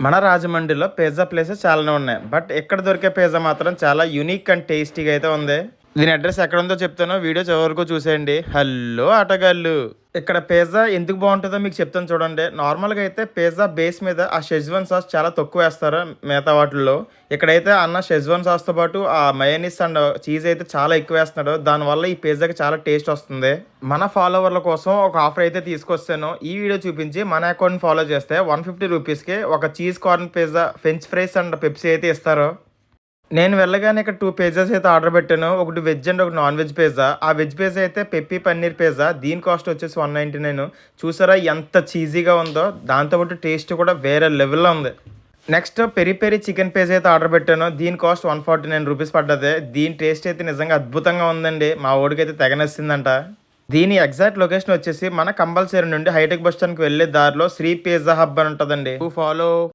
మన రాజమండ్రిలో pizza places చాలానే ఉన్నాయి. బట్ ఇక్కడ దొరికే పిజ్జా మాత్రం చాలా యూనిక్ అండ్ టేస్టీగా అయితే ఉంది. దీని అడ్రస్ ఎక్కడ ఉందో చెప్తాను, వీడియో చివరి వరకు చూసేయండి. హలో ఆటగాళ్ళు, ఇక్కడ పిజ్జా ఎందుకు బాగుంటుందో మీకు చెప్తాను చూడండి. నార్మల్గా అయితే పిజ్జా బేస్ మీద ఆ షెజ్వాన్ సాస్ చాలా తక్కువ వేస్తారు మిగతా వాటిల్లో. ఇక్కడైతే అన్న షెజ్వాన్ సాస్తో పాటు ఆ మయోనీస్ అండ్ చీజ్ అయితే చాలా ఎక్కువ వేస్తున్నాడు. దానివల్ల ఈ పిజ్జాకి చాలా టేస్ట్ వస్తుంది. మన ఫాలోవర్ల కోసం ఒక ఆఫర్ అయితే తీసుకొస్తాను. ఈ వీడియో చూపించి మన అకౌంట్ ఫాలో చేస్తే 150 రూపీస్కి ఒక cheese corn pizza, French fries and Pepsi అయితే ఇస్తారు. నేను వెళ్ళగానే ఇక్కడ 2 పిజ్జాస్ అయితే ఆర్డర్ పెట్టాను. ఒకటి వెజ్ అండ్ ఒకటి నాన్ వెజ్ పిజ్జా. ఆ వెజ్ పిజ్జా అయితే పెప్పీ పన్నీర్ పిజ్జా. దీని కాస్ట్ వచ్చేసి 199. చూసారా ఎంత చీజీగా ఉందో, దాంతోపాటు టేస్ట్ కూడా వేరే లెవెల్లో ఉంది. Next peri peri chicken pizza అయితే ఆర్డర్ పెట్టాను. దీని కాస్ట్ 149 రూపీస్ పడ్డది. దీని టేస్ట్ అయితే నిజంగా అద్భుతంగా ఉందండి. మా ఓడికి అయితే తెగ నచ్చిందంట. దీని ఎగ్జాక్ట్ లొకేషన్ వచ్చేసి మన కంపల్సరీ నుండి హైటెక్ బస్ స్టాండ్కి వెళ్ళే దారిలో శ్రీ పిజ్జా హబ్ అని ఉంటుందండి. ఫాలో